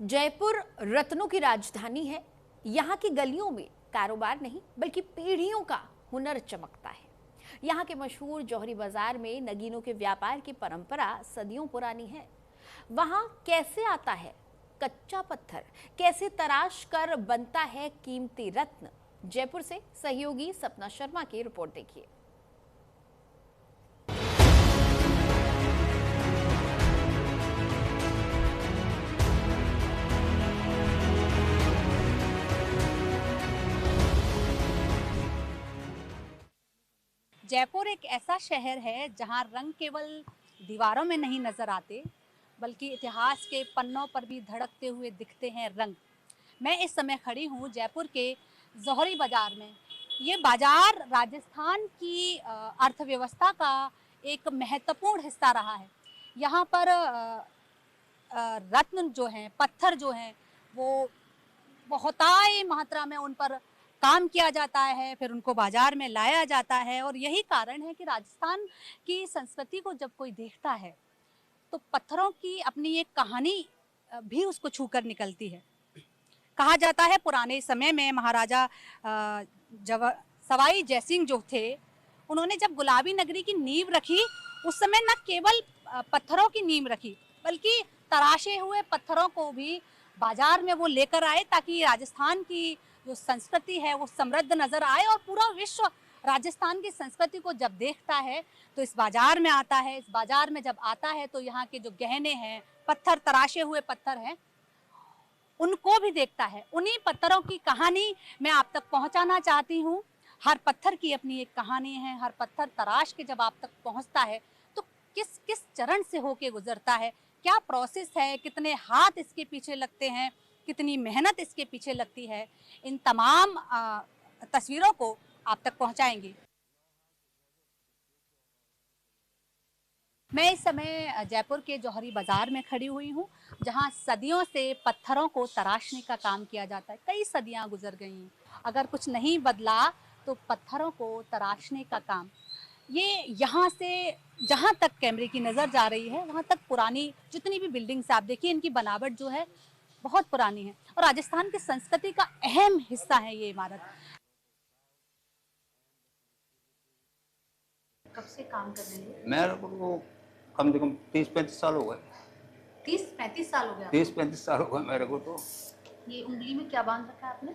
जयपुर रत्नों की राजधानी है। यहाँ की गलियों में कारोबार नहीं बल्कि पीढ़ियों का हुनर चमकता है। यहाँ के मशहूर जौहरी बाजार में नगीनों के व्यापार की परंपरा सदियों पुरानी है। वहाँ कैसे आता है कच्चा पत्थर, कैसे तराश कर बनता है कीमती रत्न। जयपुर से सहयोगी सपना शर्मा की रिपोर्ट देखिए। जयपुर एक ऐसा शहर है जहां रंग केवल दीवारों में नहीं नजर आते, बल्कि इतिहास के पन्नों पर भी धड़कते हुए दिखते हैं रंग। मैं इस समय खड़ी हूं जयपुर के जौहरी बाजार में। ये बाजार राजस्थान की अर्थव्यवस्था का एक महत्वपूर्ण हिस्सा रहा है। यहाँ पर रत्न जो हैं, पत्थर जो हैं, वो बहुतायत मात्रा में उन पर काम किया जाता है, फिर उनको बाजार में लाया जाता है। और यही कारण है कि राजस्थान की संस्कृति को जब कोई देखता है तो पत्थरों की अपनी एक कहानी भी उसको छूकर निकलती है। कहा जाता है पुराने समय में महाराजा सवाई जयसिंह जो थे, उन्होंने जब गुलाबी नगरी की नींव रखी, उस समय न केवल पत्थरों की नींव रखी बल्कि तराशे हुए पत्थरों को भी बाजार में वो लेकर आए, ताकि राजस्थान की जो संस्कृति है वो समृद्ध नजर आए। और पूरा विश्व राजस्थान की संस्कृति को जब देखता है तो इस बाजार में आता है। इस बाजार में जब आता है तो यहाँ के जो गहने हैं, पत्थर, तराशे हुए पत्थर हैं, उनको भी देखता है। उन्हीं पत्थरों की कहानी मैं आप तक पहुँचाना चाहती हूँ। हर पत्थर की अपनी एक कहानी है। हर पत्थर तराश के जब आप तक पहुँचता है तो किस किस चरण से होके गुजरता है, क्या प्रोसेस है, कितने हाथ इसके पीछे लगते हैं, कितनी मेहनत इसके पीछे लगती है, इन तमाम तस्वीरों को आप तक पहुंचाएंगे। मैं इस समय जयपुर के जौहरी बाजार में खड़ी हुई हूं, जहां सदियों से पत्थरों को तराशने का काम किया जाता है। कई सदियां गुजर गई, अगर कुछ नहीं बदला तो पत्थरों को तराशने का काम, ये यहाँ से जहाँ तक कैमरे की नज़र जा रही है वहाँ तक पुरानी जितनी भी बिल्डिंग्स आप देखिए, इनकी बनावट जो है बहुत पुरानी है और राजस्थान की संस्कृति का अहम हिस्सा है ये इमारत। कब से काम कर रही है? मेरे को कम से कम 30-35 साल हो गए। 30-35 साल हो गए? 30-35 साल हो गए मेरे को तो। ये उंगली में क्या बांध रखा है आपने?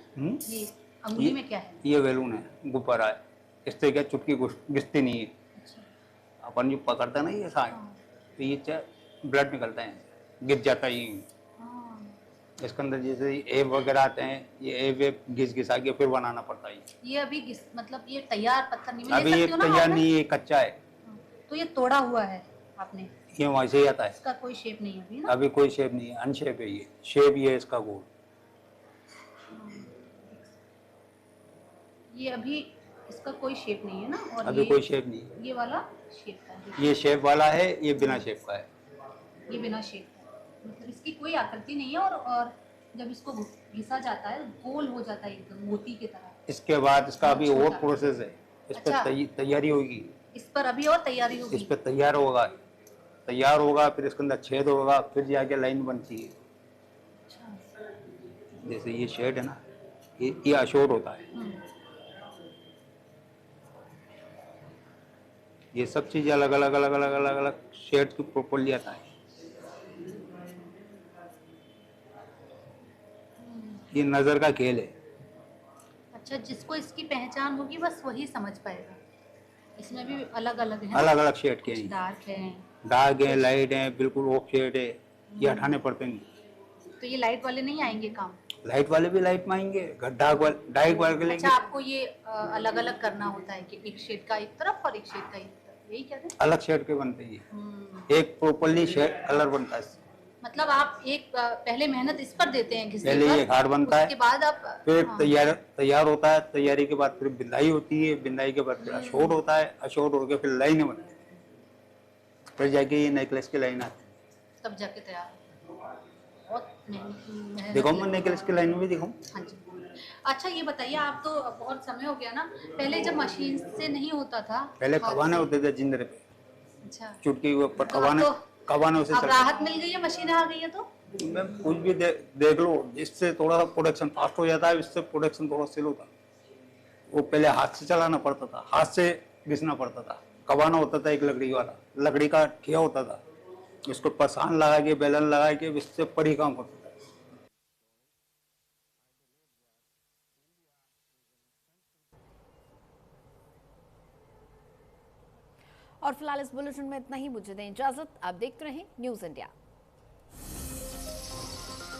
ये उंगली में क्या है? ये बैलून है, गुब्बारा है। इससे क्या चुटकी घिसती नहीं है। अच्छा। अपन जो पकड़ता है ना ये साथ, तो ये ब्लड निकलता है, गिर जाता है। इसके अंदर जैसे एब वगैरह आते हैं, ये एब घिसा के फिर बनाना पड़ता है। ये अभी मतलब ये तैयार पत्थर नहीं, अभी ये तैयार नहीं है, कच्चा है। तो ये तोड़ा हुआ है आपने? ये वहीं से ही आता है। इसका कोई शेप नहीं है अभी ना? अभी कोई शेप नहीं है, अनशेप है। ये शेप ये है इसका गोल। ये अभी इसका कोई शेप नहीं है ना? और अभी कोई शेप नहीं है। ये वाला शेप का है? ये शेप वाला है, ये बिना शेप का है। ये बिना शेप का, मतलब इसकी कोई आकृति नहीं है। और जब इसको घिसा जाता है गोल हो जाता है, एकदम मोती की तरह। इसके बाद इसका अभी और प्रोसेस है। इस पर तैयारी होगी। इस पर अभी और तैयारी होगी। इस पर तैयार होगा, फिर इसके अंदर छेद होगा, फिर जाके लाइन बनती है। जैसे ये शेड है ना, ये अशोर होता है। ये सब चीज अलग अलग शेड के प्रॉपर्ली आता है। ये नजर का खेल है। अच्छा, जिसको इसकी पहचान होगी बस वही समझ पाएगा। इसमें भी अलग अलग है, अलग अलग शेड के हैं। डार्क है, लाइट है, बिल्कुल ऑफ शेड है। ये हटाने पड़ते हैं। तो ये लाइट वाले नहीं आएंगे काम? लाइट वाले भी लाइट में आएंगे, डार्क वाले। अच्छा, आपको ये अलग अलग करना होता है कि एक शेड का एक तरफ और एक शेड का एक तरफ, यही कहते हैं? अलग शेड के बनते हैं। एक प्रॉपर्ली शेड कलर बनता है। मतलब आप एक पहले मेहनत इस पर देते हैं, पहले ये घाट बनता है, उसके बाद आप फिर तैयार होता है। तैयारी के बाद फिर बिंदाई होती है, बिंदाई के बाद फिर अशोट होता है, अशोट होकर फिर लाइन बनती है, फिर जाके ये नेकलेस की लाइन आती है, तब जाके तैयार। बहुत मेहनत। देखो मैं नेकलेस की लाइन में भी दिखाऊं। हाँ जी। अच्छा, ये बताइए, आप तो बहुत समय हो गया ना, पहले जब मशीन से नहीं होता था, पहले कबाने होते थे जिंदरे पे। अच्छा, चुटकी के ऊपर कबाने से। अब राहत मिल गई है, मशीनें आ गई है तो मैं कुछ भी देख लो, इससे थोड़ा सा प्रोडक्शन फास्ट हो जाता है, इससे प्रोडक्शन थोड़ा स्लो होता है। वो पहले हाथ से चलाना पड़ता था, हाथ से घिसना पड़ता था, कबाना होता था एक लकड़ी वाला, लकड़ी का ठिया होता था, उसको पसान लगा के बेलन लगा के इससे पड़ी काम होता था। और फिलहाल इस बुलेटिन में इतना ही। मुझे दें इजाजत। आप देखते रहें न्यूज़ इंडिया।